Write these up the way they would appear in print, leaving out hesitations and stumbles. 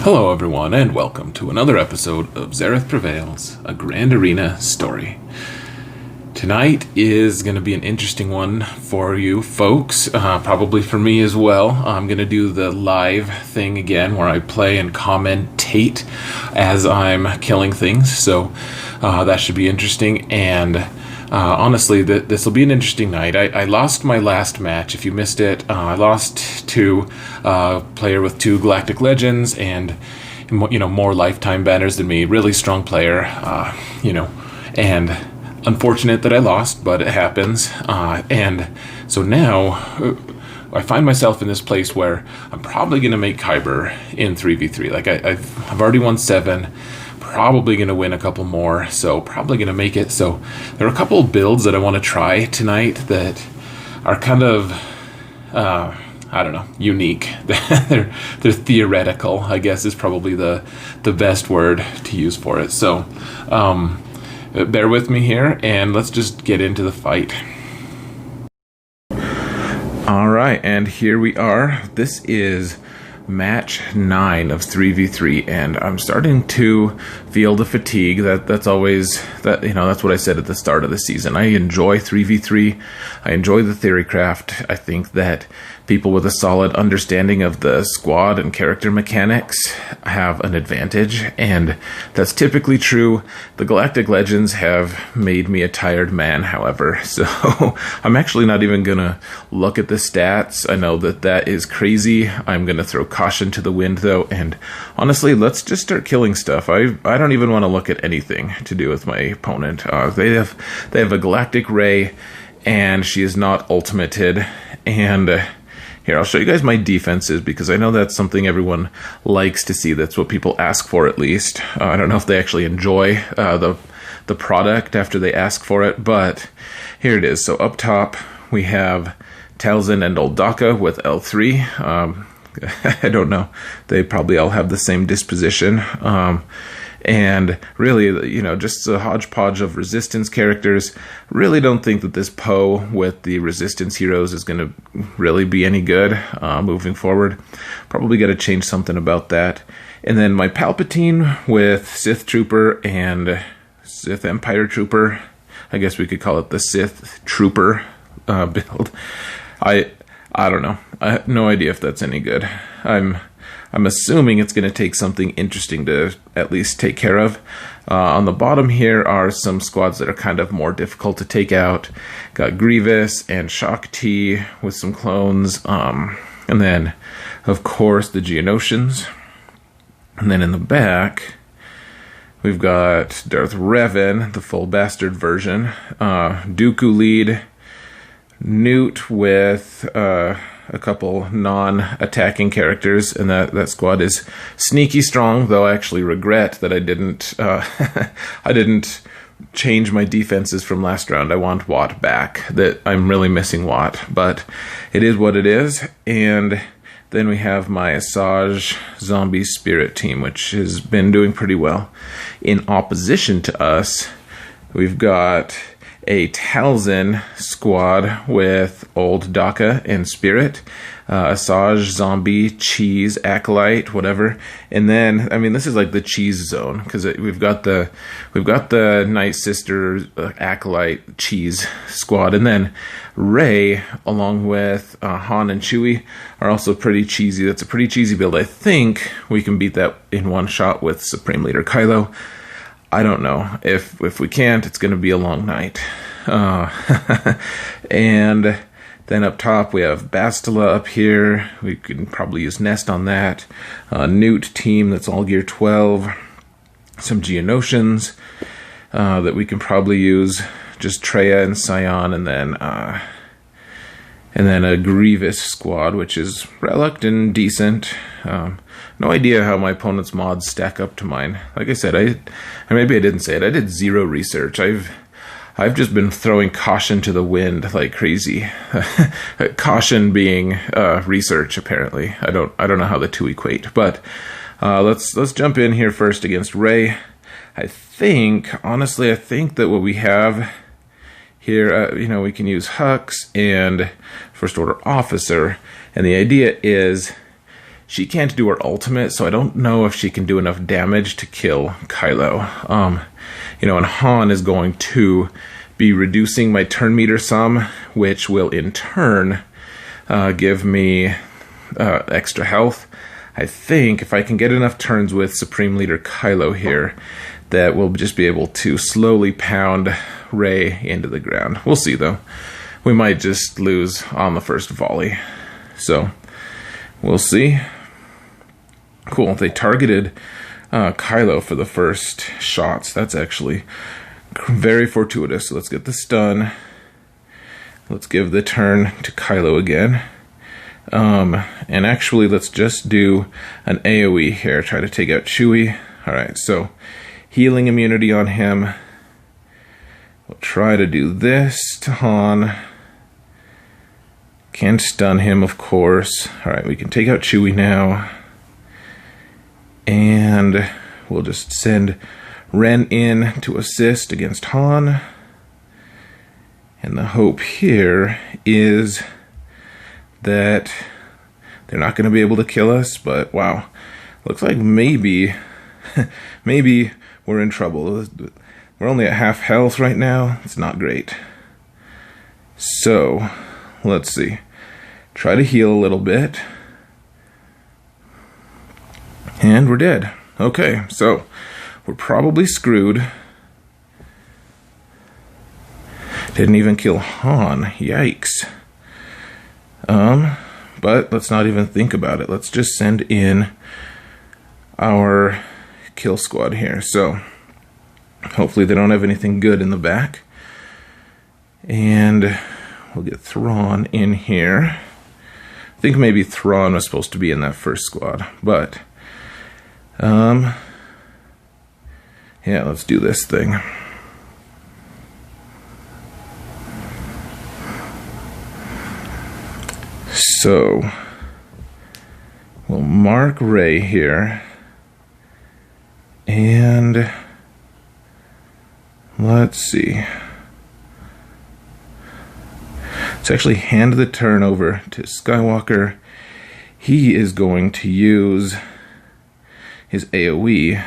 Hello, everyone, and welcome to another episode of Xaereth Prevails, a Grand Arena story. Tonight is going to be an interesting one for you folks, probably for me as well. I'm going to do the live thing again where I play and commentate as I'm killing things, so that should be interesting. And honestly, this will be an interesting night. I lost my last match. If you missed it, I lost to a player with 2 Galactic Legends and more lifetime banners than me. Really strong player, and unfortunate that I lost, but it happens. And so now I find myself in this place where I'm probably going to make Kyber in 3v3. Like I've already won 7. Probably going to win a couple more, so probably going to make it. So there are a couple of builds that I want to try tonight that are kind of, unique. they're theoretical, I guess is probably the best word to use for it. So bear with me here, and let's just get into the fight. All right, and here we are. This is match 9 of 3v3, and I'm starting to feel the fatigue. That's always that's what I said at the start of the season. I enjoy 3v3. I enjoy the theory craft. I think that people with a solid understanding of the squad and character mechanics have an advantage, and that's typically true. The Galactic Legends have made me a tired man, however, so I'm actually not even gonna look at the stats. I know that is crazy. I'm gonna throw caution to the wind though, and honestly, let's just start killing stuff. I don't even want to look at anything to do with my opponent. They have a Galactic Ray, and she is not ultimated. And here, I'll show you guys my defenses, because I know that's something everyone likes to see. That's what people ask for, at least. I don't know if they actually enjoy the product after they ask for it, but here it is. So up top, we have Talzin and Old Daka with L3. I don't know. They probably all have the same disposition. And really, just a hodgepodge of resistance characters. Really don't think that this Poe with the resistance heroes is going to really be any good moving forward. Probably got to change something about that. And then my Palpatine with Sith Trooper and Sith Empire Trooper. I guess we could call it the Sith Trooper build. I don't know. I have no idea if that's any good. I'm assuming it's going to take something interesting to at least take care of. On the bottom here are some squads that are kind of more difficult to take out. Got Grievous and Shock T with some clones. And then, of course, the Geonosians. And then in the back, we've got Darth Revan, the full bastard version. Dooku lead. Newt with a couple non-attacking characters, and that squad is sneaky strong, though I actually regret that I didn't change my defenses from last round. I want Watt back. That I'm really missing Watt, but it is what it is. And then we have my Asajj Zombie Spirit team, which has been doing pretty well. In opposition to us, we've got a Talzin squad with Old Daka and Spirit, Asajj, Zombie, Cheese, Acolyte, whatever. And then, this is like the cheese zone, because we've got the Night Sister, Acolyte, Cheese squad, and then Rey, along with Han and Chewie, are also pretty cheesy. That's a pretty cheesy build. I think we can beat that in one shot with Supreme Leader Kylo. I don't know. If we can't, it's going to be a long night. And then up top, we have Bastila up here. We can probably use Nest on that. Newt team, that's all gear 12. Some Geonosians that we can probably use. Just Traya and Scion, and then a Grievous squad, which is relic and decent. No idea how my opponent's mods stack up to mine. Like I said, maybe I didn't say it. I did zero research. I've just been throwing caution to the wind like crazy. Caution being research, apparently. I don't know how the two equate. But let's jump in here first against Rey. Honestly, I think that what we have here, we can use Hux and First Order Officer, and the idea is she can't do her ultimate, so I don't know if she can do enough damage to kill Kylo. And Han is going to be reducing my turn meter some, which will in turn give me extra health. I think if I can get enough turns with Supreme Leader Kylo here, that we'll just be able to slowly pound Rey into the ground. We'll see, though. We might just lose on the first volley. So, we'll see. Cool, they targeted Kylo for the first shots. That's actually very fortuitous. So let's get the stun. Let's give the turn to Kylo again. And actually, let's just do an AoE here. Try to take out Chewie. Alright, so healing immunity on him. We'll try to do this to Han. Can't stun him, of course. Alright, we can take out Chewie now. And we'll just send Ren in to assist against Han. And the hope here is that they're not going to be able to kill us, but wow. Looks like maybe we're in trouble. We're only at half health right now. It's not great. So, let's see. Try to heal a little bit. And we're dead. Okay, so we're probably screwed. Didn't even kill Han. Yikes. But let's not even think about it. Let's just send in our kill squad here. So hopefully they don't have anything good in the back. And we'll get Thrawn in here. I think maybe Thrawn was supposed to be in that first squad, but yeah, let's do this thing. So we'll mark Rey here, and let's see. Let's actually hand the turn over to Skywalker. He is going to use his AoE.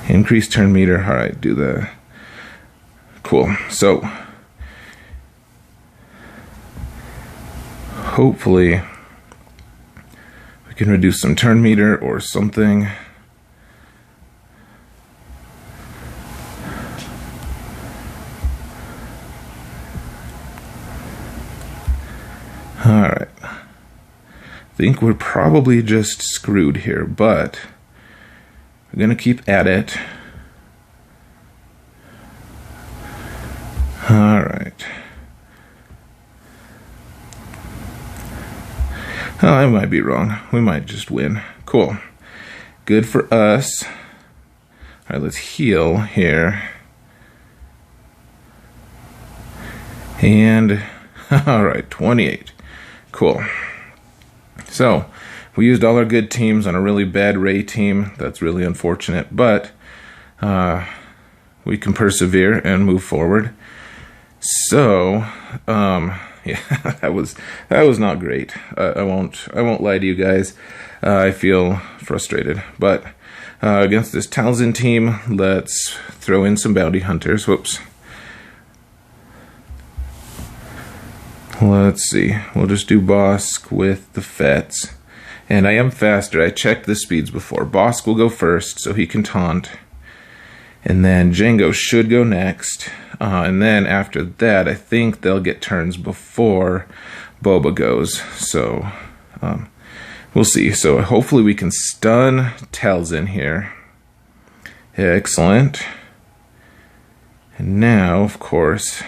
Increase turn meter. Alright, do the... Cool. So, hopefully we can reduce some turn meter or something. Alright. I think we're probably just screwed here, but we're going to keep at it. Alright. Oh, I might be wrong. We might just win. Cool. Good for us. Alright, let's heal here. And, alright, 28. Cool. So, we used all our good teams on a really bad Rey team. That's really unfortunate, but we can persevere and move forward. So, yeah, that was not great. I won't lie to you guys. I feel frustrated, but against this Talzin team, let's throw in some bounty hunters. Whoops. Let's see. We'll just do Bosk with the Fets. And I am faster. I checked the speeds before. Bosk will go first, so he can taunt. And then Jango should go next. And then after that, I think they'll get turns before Boba goes. So, we'll see. So hopefully we can stun Talzin here. Excellent. And now, of course,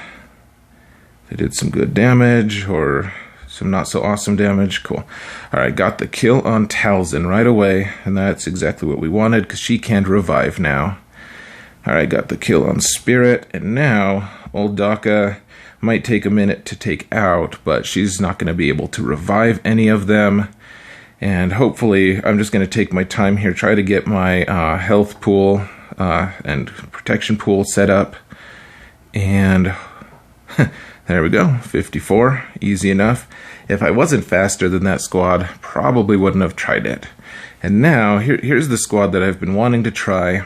they did some good damage or some not so awesome damage. Cool. Alright, got the kill on Talzin right away. And that's exactly what we wanted because she can't revive now. Alright, got the kill on Spirit, and now old Daka might take a minute to take out, but she's not going to be able to revive any of them. And hopefully, I'm just going to take my time here, try to get my health pool and protection pool set up. And There we go, 54, easy enough. If I wasn't faster than that squad, probably wouldn't have tried it. And now, here's the squad that I've been wanting to try.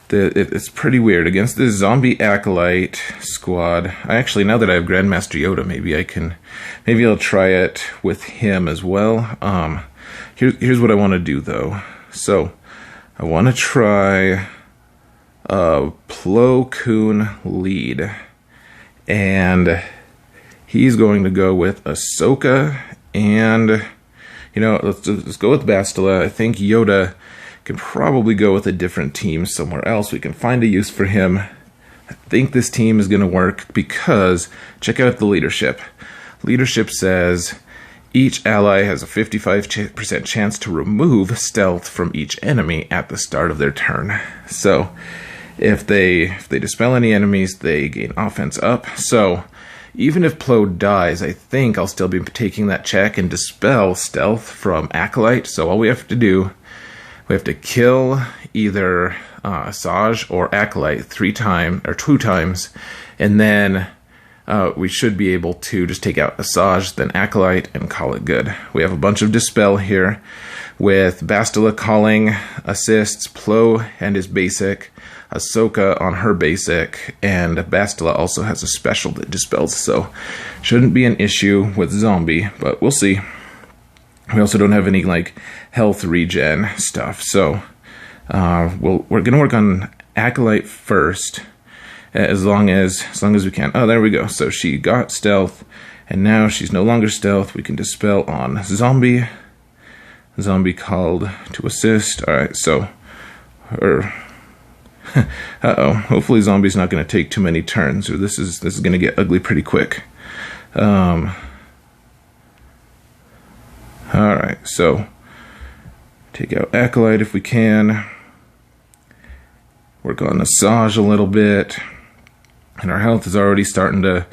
It's pretty weird. Against this zombie acolyte squad, now that I have Grandmaster Yoda, maybe I'll try it with him as well. Here's what I want to do though. So, I want to try Plo Koon lead. And he's going to go with Ahsoka and, let's go with Bastila. I think Yoda can probably go with a different team somewhere else. We can find a use for him. I think this team is going to work because, check out the leadership. Leadership says each ally has a 55% chance to remove stealth from each enemy at the start of their turn. So, if they dispel any enemies, they gain offense up. So, even if Plo dies, I think I'll still be taking that check and dispel stealth from Acolyte. So all we have to do, we have to kill either Asajj or Acolyte 2 times, and then we should be able to just take out Asajj, then Acolyte, and call it good. We have a bunch of dispel here, with Bastila calling assists, Plo and his basic, Ahsoka on her basic, and Bastila also has a special that dispels, so shouldn't be an issue with zombie, but we'll see. We also don't have any health regen stuff, so we're gonna work on Acolyte first, as long as we can. Oh, there we go. So she got stealth, and now she's no longer stealth. We can dispel on zombie. Zombie called to assist. All right, so uh-oh. Hopefully zombie's not going to take too many turns, or this is going to get ugly pretty quick. Alright, so take out Acolyte if we can. Work on Asajj a little bit. And our health is already starting to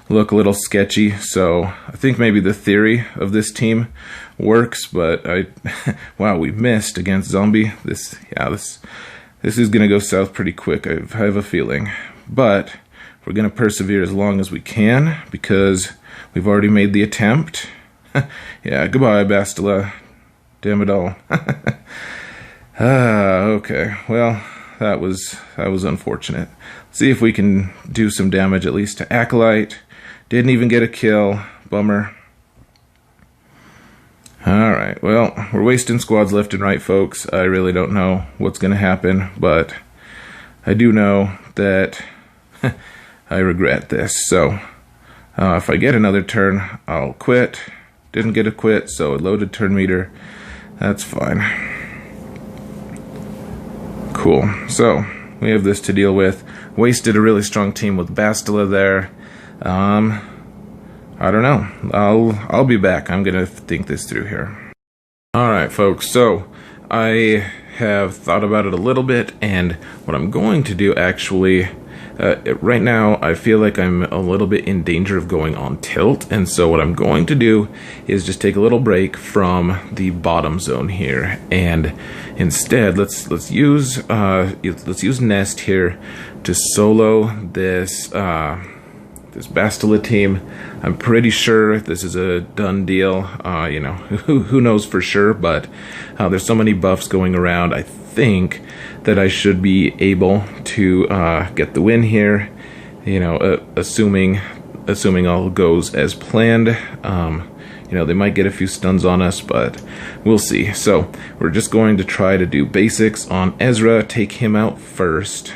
look a little sketchy, so I think maybe the theory of this team works, but wow, we missed against zombie. This is going to go south pretty quick, I have a feeling. But we're going to persevere as long as we can, because we've already made the attempt. Yeah, goodbye, Bastila. Damn it all. Okay, well, that was unfortunate. Let's see if we can do some damage at least to Acolyte. Didn't even get a kill. Bummer. Alright, well, we're wasting squads left and right, folks. I really don't know what's going to happen, but I do know that I regret this. So, if I get another turn, I'll quit. Didn't get a quit, so a loaded turn meter. That's fine. Cool. So, we have this to deal with. Wasted a really strong team with Bastila there. I don't know. I'll be back. I'm gonna think this through here. Alright, folks, so I have thought about it a little bit, and what I'm going to do actually, right now I feel like I'm a little bit in danger of going on tilt, and so what I'm going to do is just take a little break from the bottom zone here, and instead let's use Nest here to solo this this Bastila team. I'm pretty sure this is a done deal. Who knows for sure, but there's so many buffs going around. I think that I should be able to get the win here. Assuming all goes as planned. They might get a few stuns on us, but we'll see. So we're just going to try to do basics on Ezra, take him out first,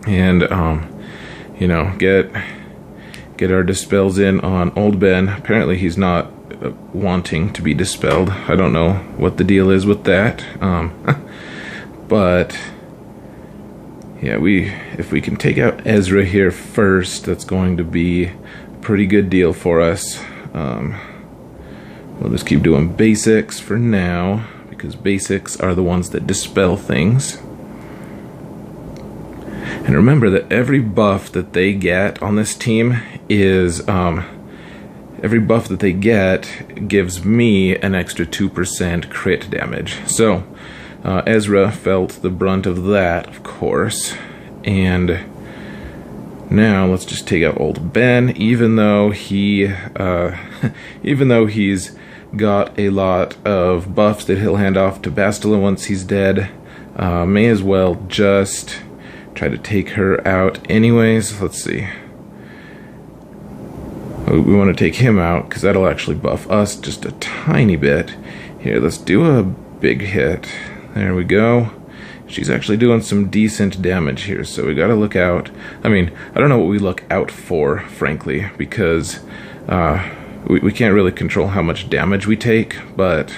and get our dispels in on Old Ben. Apparently he's not wanting to be dispelled. I don't know what the deal is with that. But yeah, if we can take out Ezra here first, that's going to be a pretty good deal for us. We'll just keep doing basics for now, because basics are the ones that dispel things. And remember that every buff that they get on this team is, every buff that they get gives me an extra 2% crit damage. So, Ezra felt the brunt of that, of course. And now let's just take out old Ben, even though he's got a lot of buffs that he'll hand off to Bastila once he's dead. May as well just try to take her out anyways. Let's see. We want to take him out because that'll actually buff us just a tiny bit. Here, let's do a big hit. There we go. She's actually doing some decent damage here, so we gotta look out. I mean, I don't know what we look out for, frankly, because we can't really control how much damage we take, but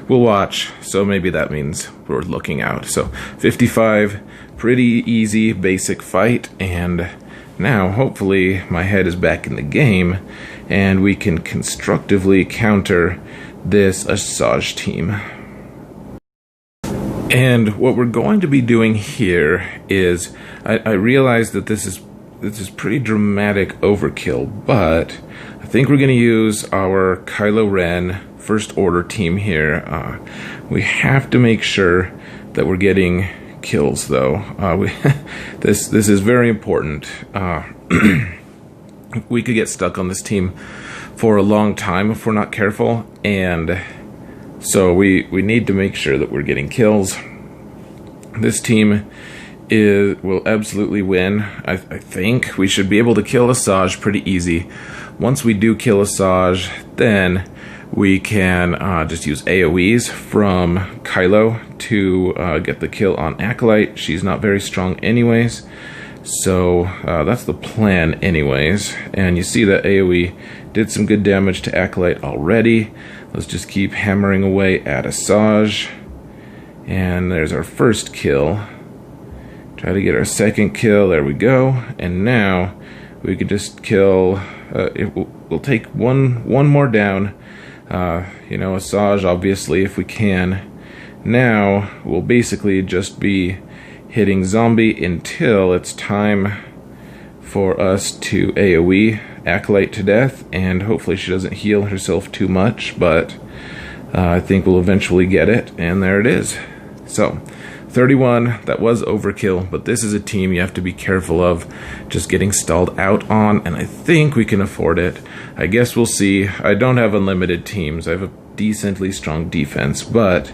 we'll watch, so maybe that means we're looking out. So 55, pretty easy, basic fight, and now hopefully my head is back in the game, and we can constructively counter this Asajj team. And what we're going to be doing here is, I realize that this is pretty dramatic overkill, but I think we're going to use our Kylo Ren First Order team here. We have to make sure that we're getting kills, though. This is very important. We could get stuck on this team for a long time if we're not careful, and so we need to make sure that we're getting kills. This team will absolutely win. I think we should be able to kill Asajj pretty easy. Once we do kill Asajj, then we can just use AoEs from Kylo to get the kill on Acolyte. She's not very strong anyways, so that's the plan anyways. And you see that AoE did some good damage to Acolyte already. Let's just keep hammering away at Asajj. And there's our first kill. Try to get our second kill. There we go. And now we could just kill. We'll take one more down. Asajj, obviously, if we can. Now we'll basically just be hitting zombie until it's time for us to AoE Acolyte to death, and hopefully she doesn't heal herself too much, but I think we'll eventually get it, and there it is. So 31, that was overkill, but this is a team you have to be careful of just getting stalled out on, and I think we can afford it. I guess we'll see. I don't have unlimited teams. I have a decently strong defense, but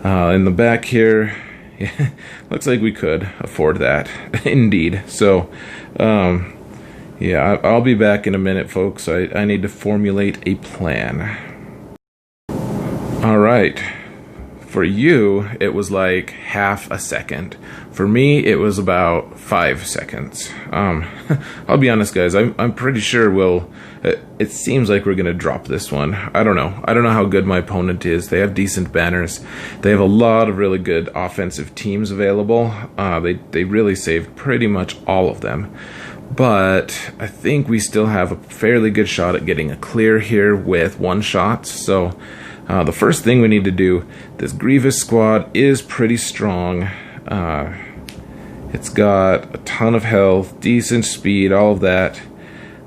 in the back here, yeah, looks like we could afford that. Indeed. So, yeah, I'll be back in a minute, folks. I need to formulate a plan. Alright. For you, it was like half a second. For me, it was about 5 seconds. I'll be honest, guys. I'm pretty sure it seems like we're gonna drop this one. I don't know. I don't know how good my opponent is. They have decent banners. They have a lot of really good offensive teams available. They really saved pretty much all of them. But I think we still have a fairly good shot at getting a clear here with one-shots. So the first thing we need to do, this Grievous squad is pretty strong. It's got a ton of health, decent speed, all of that.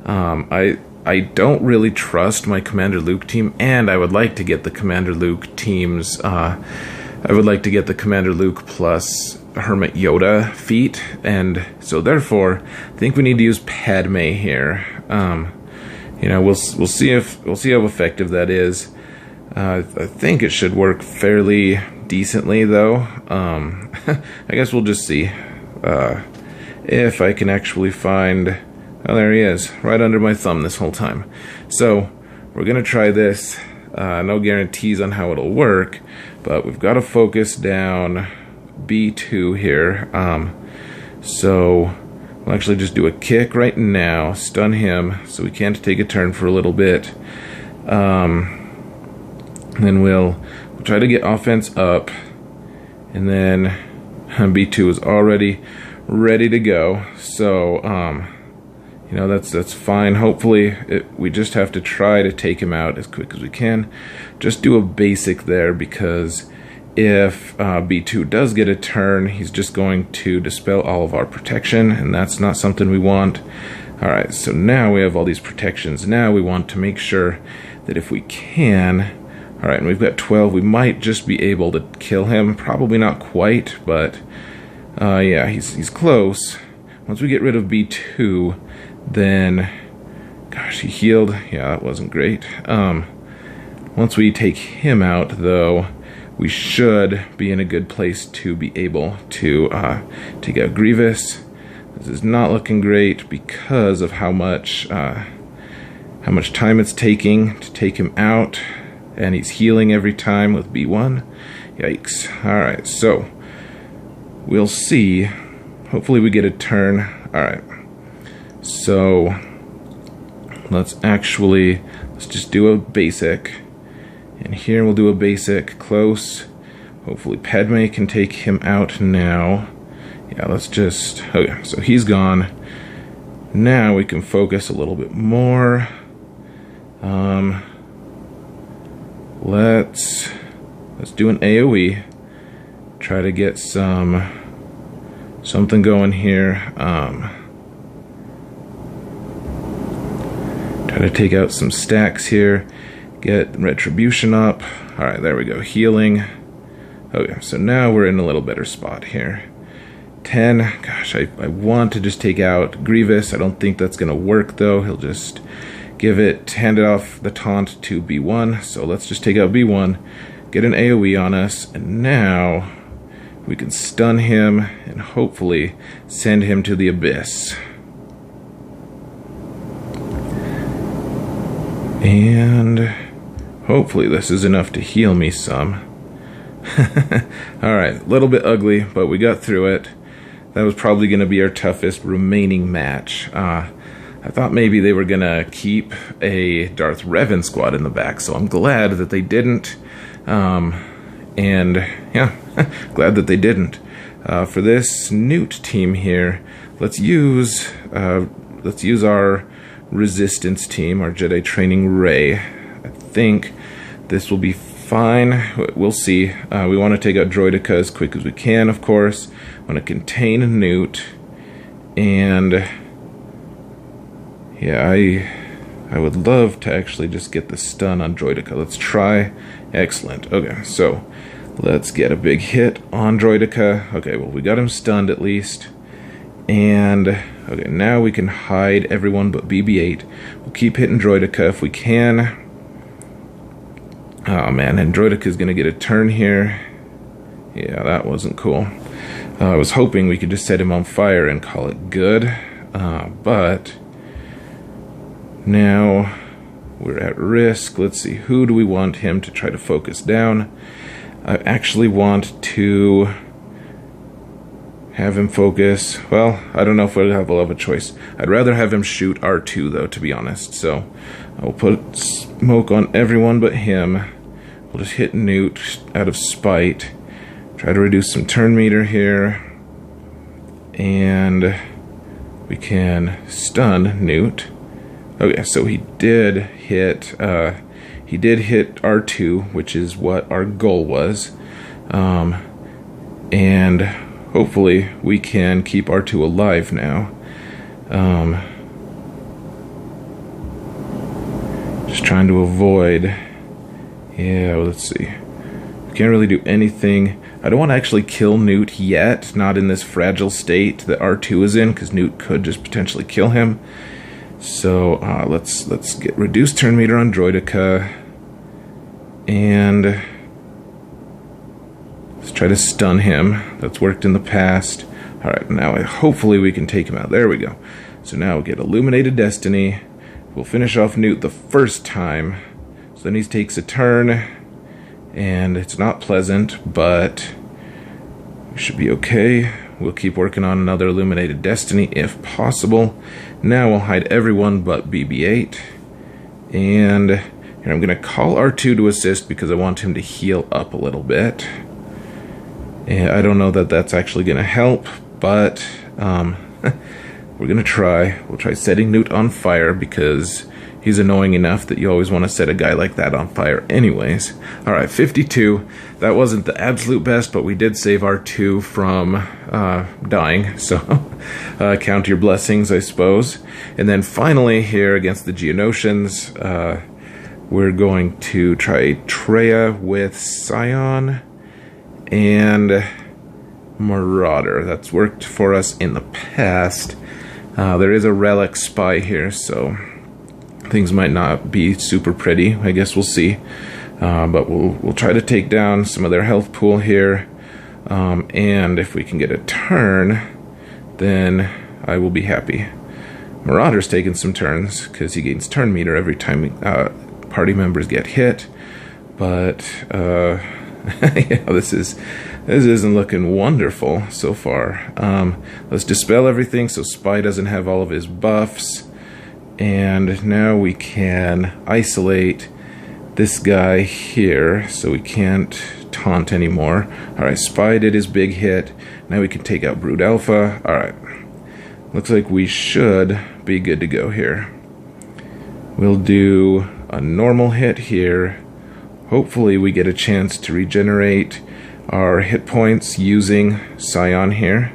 I don't really trust my Commander Luke team, and I would like to get the Commander Luke teams. I would like to get the Commander Luke plus Hermit Yoda feat, and so therefore I think we need to use Padme here. We'll see how effective that is. I think it should work fairly decently, though. I guess we'll just see if I can actually find. Oh, there he is, right under my thumb this whole time. So we're gonna try this. No guarantees on how it'll work, but we've got to focus down B2 here. So we'll actually just do a kick right now, stun him, so we can't take a turn for a little bit. Then we'll try to get offense up, and then B2 is already ready to go. So that's fine. Hopefully we just have to try to take him out as quick as we can. Just do a basic there, because if B2 does get a turn, he's just going to dispel all of our protection, and that's not something we want. Alright, so now we have all these protections. Now we want to make sure that if we can. Alright, and we've got 12. We might just be able to kill him. Probably not quite, but Yeah, he's close. Once we get rid of B2, then... Gosh, he healed. Yeah, that wasn't great. Once we take him out, though, we should be in a good place to be able to take out Grievous. This is not looking great because of how much time it's taking to take him out, and he's healing every time with B1. Yikes. Alright, so we'll see. Hopefully we get a turn. Alright, so let's just do a basic. And here we'll do a basic close. Hopefully Padme can take him out now. Yeah, let's just... Okay, so he's gone. Now we can focus a little bit more. Let's do an AoE. Try to get something going here. Try to take out some stacks here. Get Retribution up. Alright, there we go. Healing. Okay, so now we're in a little better spot here. 10. Gosh, I want to just take out Grievous. I don't think that's going to work, though. He'll just hand it off the taunt to B1. So let's just take out B1, get an AoE on us, and now we can stun him and hopefully send him to the abyss. And hopefully this is enough to heal me some. Alright, a little bit ugly, but we got through it. That was probably going to be our toughest remaining match. I thought maybe they were going to keep a Darth Revan squad in the back, so I'm glad that they didn't. And yeah, glad that they didn't. For this Newt team here, let's use our Resistance team, our Jedi Training Ray. I think this will be fine. We'll see. We want to take out Droideka as quick as we can, of course. Want to contain Newt, and yeah, I would love to actually just get the stun on Droideka. Let's try. Excellent. Okay, so let's get a big hit on Droideka. Okay, well, we got him stunned at least. And okay, now we can hide everyone but BB-8. We'll keep hitting Droideka if we can. Oh man, and Droideka's gonna get a turn here. Yeah, that wasn't cool. I was hoping we could just set him on fire and call it good. But now we're at risk. Let's see, who do we want him to try to focus down? I actually want to have him focus. Well, I don't know if we'll have a choice. I'd rather have him shoot R2 though, to be honest. So I'll put smoke on everyone but him. We'll just hit Newt out of spite. Try to reduce some turn meter here. And we can stun Newt. Okay, so he did hit R2, which is what our goal was. And hopefully we can keep R2 alive now. Just trying to avoid... Yeah, well, let's see. We can't really do anything. I don't want to actually kill Newt yet, not in this fragile state that R2 is in, because Newt could just potentially kill him. So let's get reduced turn meter on Droideka, and let's try to stun him. That's worked in the past. Alright, now hopefully we can take him out. There we go. So now we'll get Illuminated Destiny. We'll finish off Newt the first time. So then he takes a turn, and it's not pleasant, but we should be okay. We'll keep working on another Illuminated Destiny if possible. Now we'll hide everyone but BB-8. And here I'm going to call R2 to assist because I want him to heal up a little bit. And I don't know that that's actually going to help, but we're going to try. We'll try setting Newt on fire because he's annoying enough that you always want to set a guy like that on fire anyways. Alright, 52. That wasn't the absolute best, but we did save R2 from dying, so count your blessings, I suppose. And then finally here against the Geonosians, we're going to try Treya with Scion, and Marauder. That's worked for us in the past. There is a relic spy here, so things might not be super pretty. I guess we'll see. But we'll try to take down some of their health pool here. And if we can get a turn, then I will be happy. Marauder's taking some turns because he gains turn meter every time party members get hit. But yeah, this isn't looking wonderful so far. Let's dispel everything so Spy doesn't have all of his buffs. And now we can isolate this guy here so we can't taunt anymore. Alright, Spy did his big hit. Now we can take out Brood Alpha. Alright. Looks like we should be good to go here. We'll do a normal hit here. Hopefully we get a chance to regenerate our hit points using Scion here.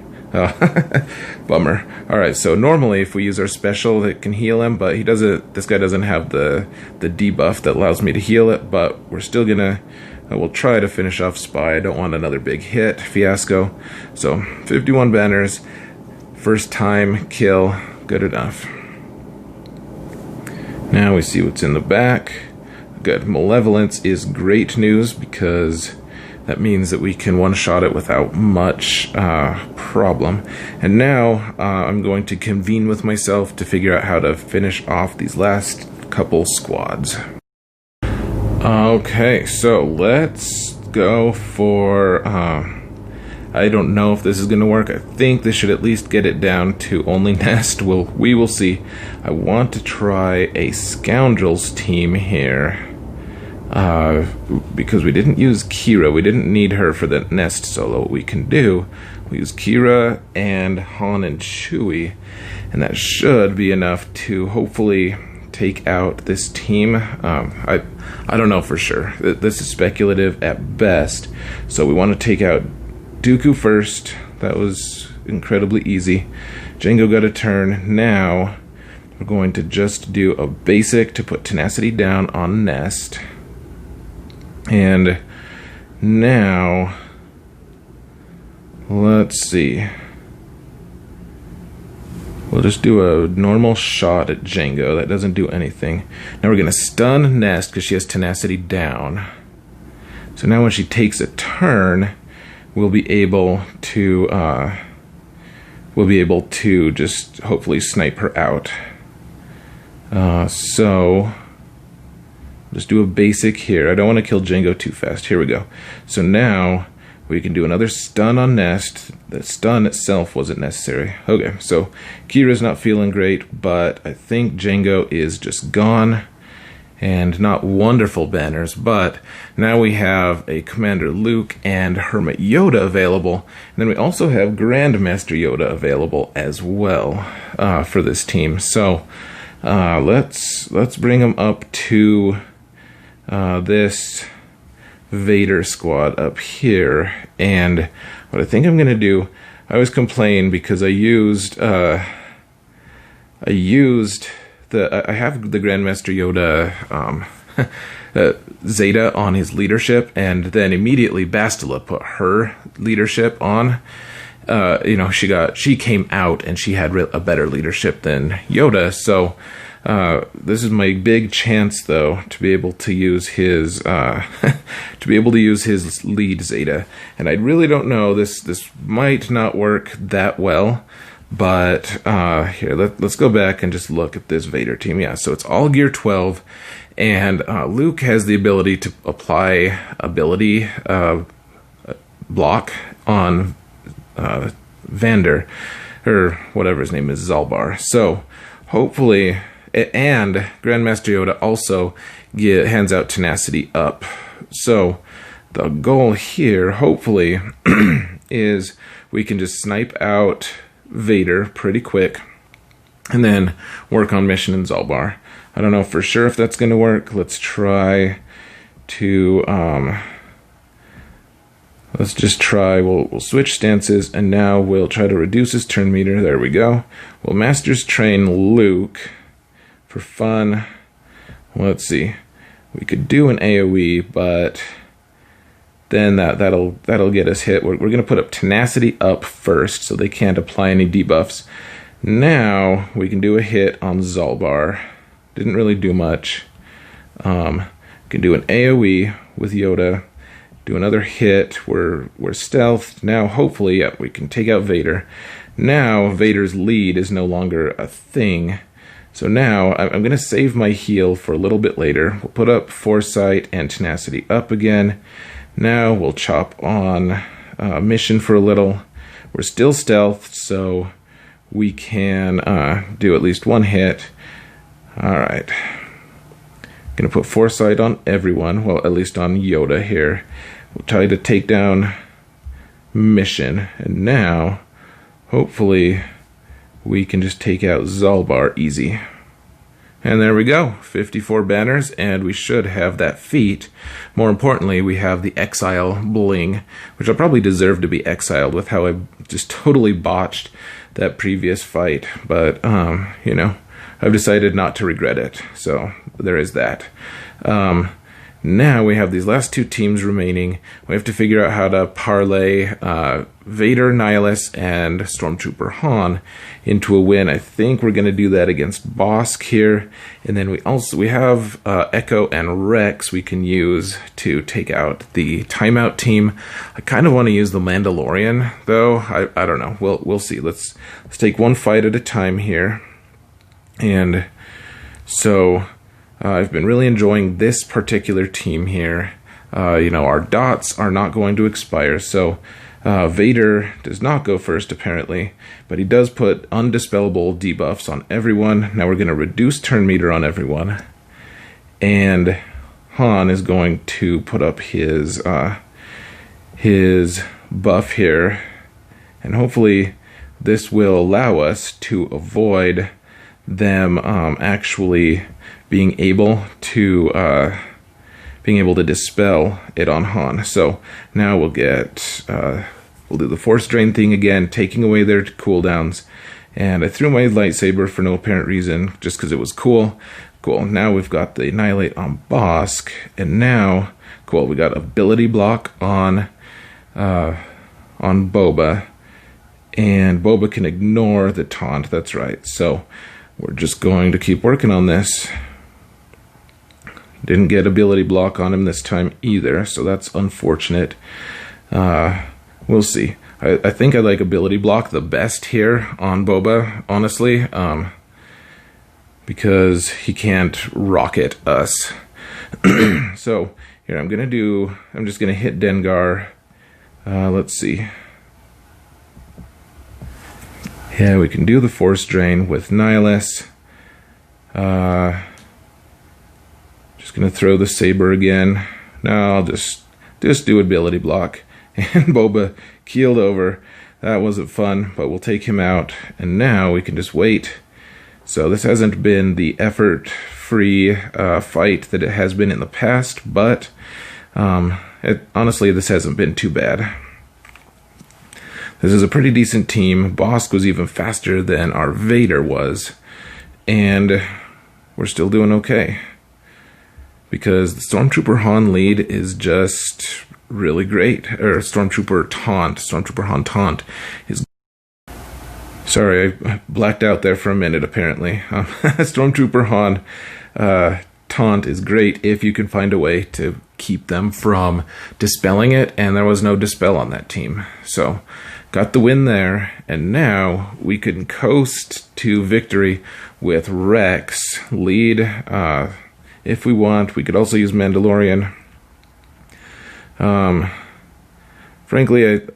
Bummer. Alright, so normally if we use our special it can heal him, but he doesn't. This guy doesn't have the debuff that allows me to heal it, but we're still gonna we'll try to finish off Spy. I don't want another big hit fiasco. So 51 banners, first time kill, good enough. Now we see what's in the back. Good. Malevolence is great news because that means that we can one-shot it without much problem. And now I'm going to convene with myself to figure out how to finish off these last couple squads. Okay, so let's go for... I don't know if this is going to work. I think this should at least get it down to only Nest. We will see. I want to try a Scoundrels team here. Because we didn't use Kira, we didn't need her for the Nest solo. What we can do, we use Kira and Han and Chewie, and that should be enough to hopefully take out this team. I don't know for sure. This is speculative at best. So we want to take out Dooku first. That was incredibly easy. Jango got a turn. Now we're going to just do a basic to put tenacity down on Nest. And now, let's see. We'll just do a normal shot at Jango. That doesn't do anything. Now we're going to stun Nest because she has tenacity down. So now when she takes a turn, we'll be able to just hopefully snipe her out. So just do a basic here. I don't want to kill Jango too fast. Here we go. So now we can do another stun on Nest. The stun itself wasn't necessary. Okay, so Kira's not feeling great, but I think Jango is just gone. And not wonderful banners, but now we have a Commander Luke and Hermit Yoda available. And then we also have Grandmaster Yoda available as well for this team. So let's bring them up to this Vader squad up here. And what I think I'm gonna do, I always complain because I have the Grandmaster Yoda Zeta on his leadership, and then immediately Bastila put her leadership on. She came out and she had a better leadership than Yoda. So this is my big chance, though, to be able to use his lead Zeta. And I really don't know. This might not work that well. But here, let's go back and just look at this Vader team. Yeah, so it's all Gear 12, and Luke has the ability to apply ability block on Vander, or whatever his name is, Zalbar. So hopefully, and Grandmaster Yoda also hands out tenacity up. So the goal here, hopefully, is we can just snipe out Vader pretty quick and then work on Mission and Zalbar. I don't know for sure if that's going to work. Let's try to let's just try. We'll switch stances, and now we'll try to reduce his turn meter. There we go. We'll Masters train Luke for fun. Let's see, we could do an AoE, but then that'll get us hit. We're going to put up tenacity up first, so they can't apply any debuffs. Now we can do a hit on Zalbar. Didn't really do much. Can do an AoE with Yoda. Do another hit. We're stealthed. Now hopefully we can take out Vader. Now Vader's lead is no longer a thing. So now I'm going to save my heal for a little bit later. We'll put up Foresight and Tenacity up again. Now we'll chop on Mission for a little. We're still stealthed, so we can do at least one hit. Alright. Gonna put Foresight on everyone. Well, at least on Yoda here. We'll try to take down Mission. And now, hopefully, we can just take out Zalbar easy. And there we go, 54 banners, and we should have that feat. More importantly, we have the Exile Bling, which I probably deserve to be exiled with how I just totally botched that previous fight. But, you know, I've decided not to regret it, so there is that. Now we have these last two teams remaining. We have to figure out how to parlay Vader, Nihilus, and Stormtrooper Han into a win. I think we're going to do that against Bosk here. And then we have Echo and Rex we can use to take out the timeout team. I kind of want to use the Mandalorian, though. I don't know. We'll see. Let's take one fight at a time here. And so I've been really enjoying this particular team here. You know, our dots are not going to expire, so Vader does not go first apparently, but he does put undispellable debuffs on everyone. Now we're going to reduce turn meter on everyone, and Han is going to put up his buff here, and hopefully this will allow us to avoid them actually being able to dispel it on Han. So now we'll get we'll do the Force Drain thing again, taking away their cooldowns. And I threw my lightsaber for no apparent reason, just because it was cool. Cool. Now we've got the Annihilate on Bosk, and now cool. We got ability block on Boba, and Boba can ignore the taunt. That's right. So we're just going to keep working on this. Didn't get ability block on him this time either, so that's unfortunate. We'll see. I think I like ability block the best here on Boba, honestly, because he can't rocket us. So here I'm just gonna hit Dengar. Let's see. Yeah, we can do the Force Drain with Nihilus. Just gonna throw the saber again. No, I'll just do ability block. And Boba keeled over. That wasn't fun, but we'll take him out. And now we can just wait. So this hasn't been the effort-free fight that it has been in the past, but honestly, this hasn't been too bad. This is a pretty decent team. Bosk was even faster than our Vader was, and we're still doing okay. Because the Stormtrooper Han lead is just really great. Or Stormtrooper Han taunt is... Sorry, I blacked out there for a minute apparently. Stormtrooper Han taunt is great if you can find a way to keep them from dispelling it, and there was no dispel on that team. So, got the win there, and now we can coast to victory with Rex lead. If we want, we could also use Mandalorian. Frankly,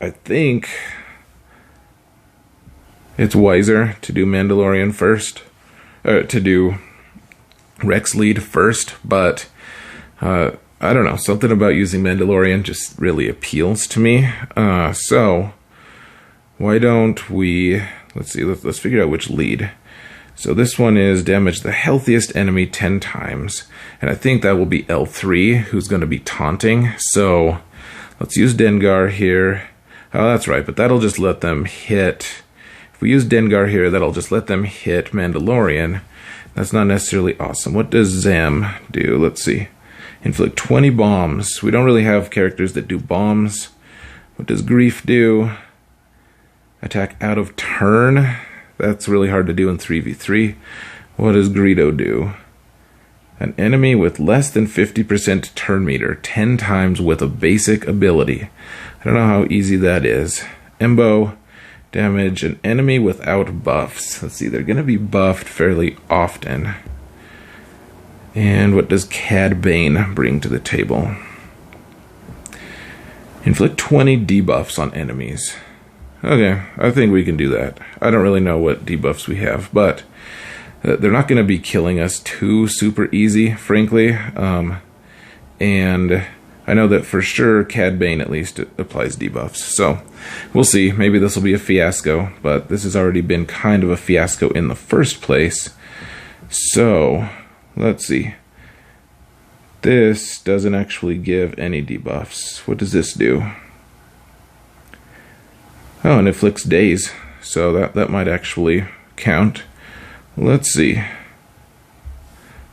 I think it's wiser to do Mandalorian first, to do Rex lead first, but I don't know, something about using Mandalorian just really appeals to me. So why don't we, let's see, let's figure out which lead. So this one is damage the healthiest enemy 10 times. And I think that will be L3, who's going to be taunting. So let's use Dengar here. Oh, that's right, but that'll just let them hit. If we use Dengar here, that'll just let them hit Mandalorian. That's not necessarily awesome. What does Zam do? Let's see. Inflict 20 bombs. We don't really have characters that do bombs. What does Grief do? Attack out of turn. That's really hard to do in 3v3. What does Greedo do? An enemy with less than 50% turn meter 10 times with a basic ability. I don't know how easy that is. Embo, damage an enemy without buffs. Let's see, they're going to be buffed fairly often. And what does Cad Bane bring to the table? Inflict 20 debuffs on enemies. Okay, I think we can do that. I don't really know what debuffs we have, but they're not going to be killing us too super easy, frankly. And I know that for sure Cad Bane at least applies debuffs. So we'll see. Maybe this will be a fiasco, but this has already been kind of a fiasco in the first place. So let's see. This doesn't actually give any debuffs. What does this do? Oh, and it inflicts daze. So that might actually count. Let's see.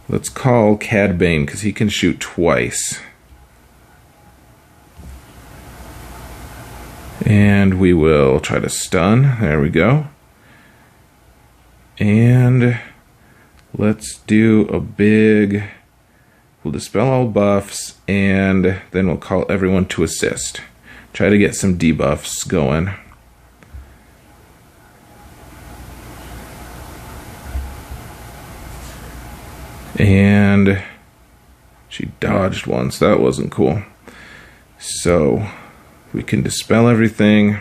Let's call Cad Bane because he can shoot twice. And we will try to stun. There we go. And let's do a big... We'll dispel all buffs, and then we'll call everyone to assist. Try to get some debuffs going. And she dodged once. That wasn't cool. So we can dispel everything.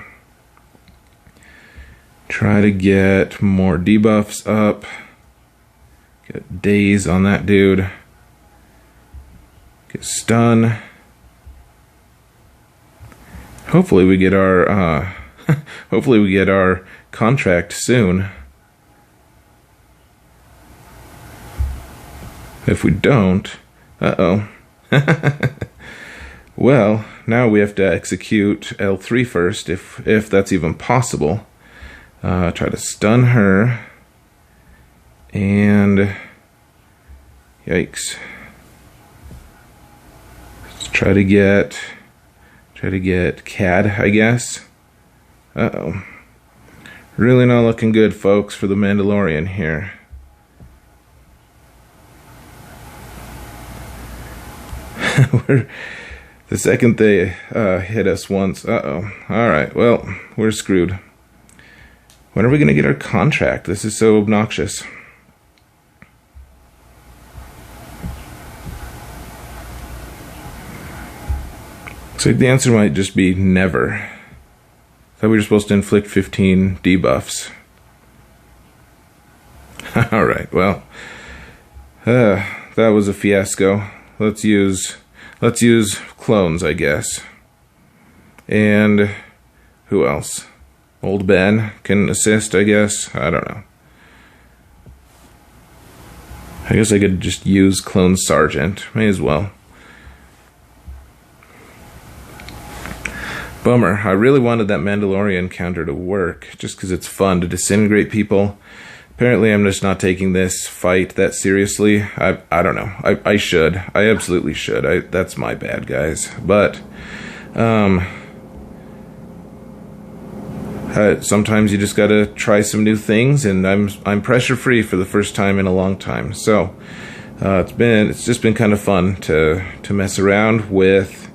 Try to get more debuffs up. Get daze on that dude. Get stun. Hopefully we get our hopefully we get our contract soon. If we don't, uh-oh. Well, now we have to execute L3 first, if that's even possible. Try to stun her. And yikes. Let's try to get Cad, I guess. Uh-oh. Really not looking good, folks, for the Mandalorian here. The second they hit us once. Uh-oh. Alright, well, we're screwed. When are we going to get our contract? This is so obnoxious. Looks like the answer might just be never. I thought we were supposed to inflict 15 debuffs. Alright, well. That was a fiasco. Let's use clones, I guess. And who else? Old Ben can assist, I guess. I don't know. I guess I could just use Clone Sergeant. May as well. Bummer. I really wanted that Mandalorian counter to work, just because it's fun to disintegrate people. Apparently I'm just not taking this fight that seriously. I don't know. I should. I absolutely should. That's my bad, guys. But sometimes you just gotta try some new things, and I'm pressure free for the first time in a long time. So it's just been kind of fun to mess around with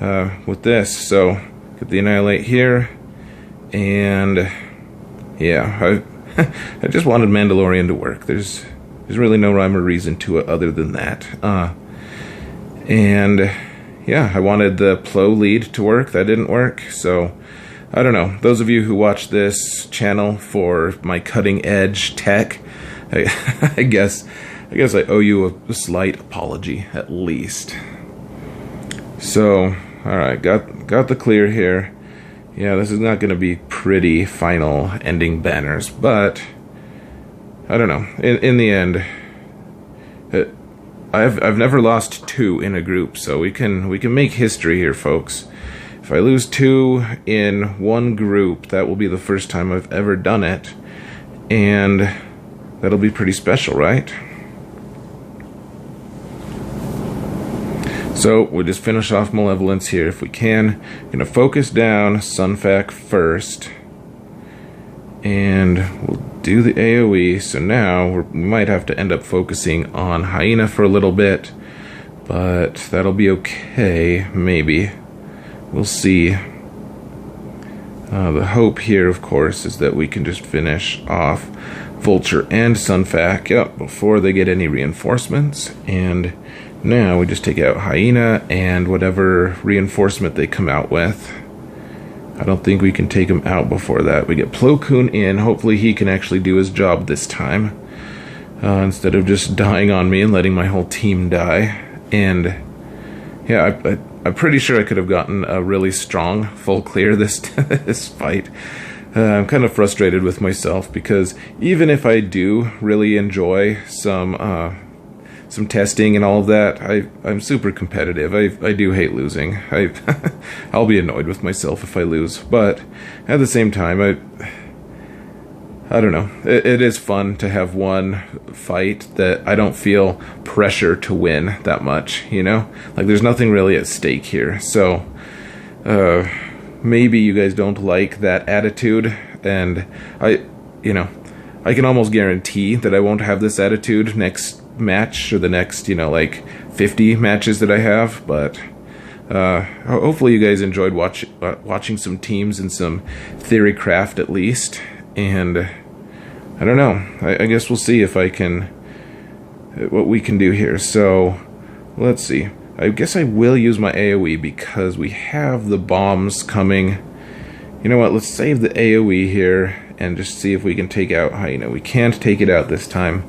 this. So get the Annihilate here, and yeah, I just wanted Mandalorian to work. There's really no rhyme or reason to it other than that. And yeah, I wanted the Plo lead to work. That didn't work. So I don't know. Those of you who watch this channel for my cutting edge tech, I guess I owe you a slight apology at least. So all right, got the clear here. Yeah, this is not going to be pretty final ending banners, but I don't know. In the end, I've never lost 2 in a group, so we can make history here, folks. If I lose 2 in one group, that will be the first time I've ever done it, and that'll be pretty special, right? So we'll just finish off Malevolence here if we can. Gonna focus down Sunfac first, and we'll do the AoE. So now we might have to end up focusing on Hyena for a little bit, but that'll be okay, maybe. We'll see. The hope here, of course, is that we can just finish off Vulture and Sunfac before they get any reinforcements. And now we just take out Hyena and whatever reinforcement they come out with. I don't think we can take him out before that. We get Plo Koon in. Hopefully he can actually do his job this time, instead of just dying on me and letting my whole team die. And yeah, I'm pretty sure I could have gotten a really strong full clear this this fight. I'm kind of frustrated with myself because even if I do really enjoy some testing and all of that, I'm super competitive. I do hate losing. I'll be annoyed with myself if I lose, but at the same time, I don't know. It is fun to have one fight that I don't feel pressure to win that much, you know? Like, there's nothing really at stake here. So, maybe you guys don't like that attitude, and I can almost guarantee that I won't have this attitude next match or the next, like 50 matches that I have, but hopefully you guys enjoyed watching some teams and some theory craft at least. And I don't know, I guess we'll see if I can, what we can do here. So let's see. I guess I will use my AoE because we have the bombs coming. You know what, let's save the AoE here and just see if we can take out Hyena. We can't take it out this time,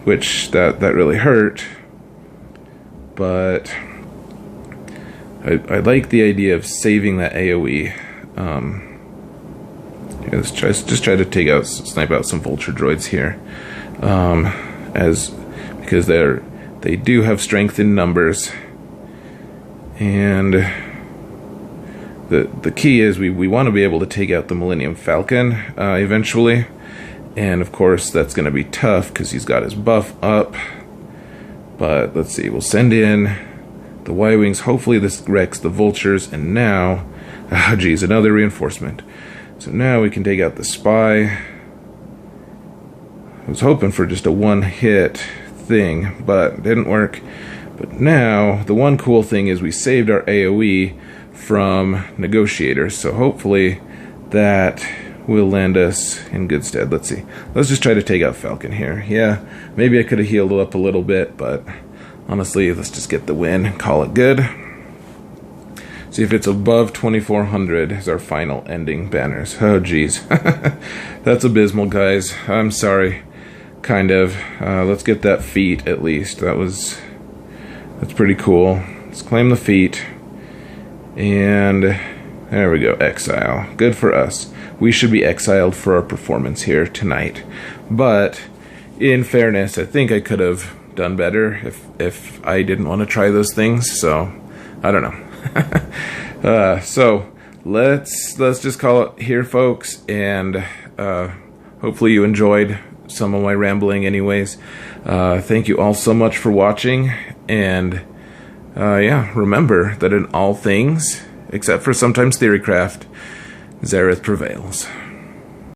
which that really hurt. But I like the idea of saving that AoE. Let's just try to snipe out some Vulture droids here, because they do have strength in numbers, and the key is we want to be able to take out the Millennium Falcon eventually, and of course that's going to be tough because he's got his buff up. But let's see, we'll send in the Y-Wings. Hopefully this wrecks the Vultures, and now, geez, another reinforcement. So now we can take out the Spy. I was hoping for just a one-hit thing, but it didn't work. But now, the one cool thing is we saved our AoE from Negotiators, so hopefully that will land us in good stead. Let's see. Let's just try to take out Falcon here. Yeah, maybe I could have healed up a little bit, but honestly, let's just get the win and call it good. See if it's above 2400 is our final ending banners. Oh, geez. That's abysmal, guys. I'm sorry. Kind of. Let's get that feat at least. That's pretty cool. Let's claim the feat. And there we go. Exile. Good for us. We should be exiled for our performance here tonight. But in fairness, I think I could have done better if I didn't want to try those things. So I don't know. So let's just call it here, folks, and hopefully you enjoyed some of my rambling anyways. Thank you all so much for watching, and yeah, remember that in all things, except for sometimes theorycraft, Xaereth prevails.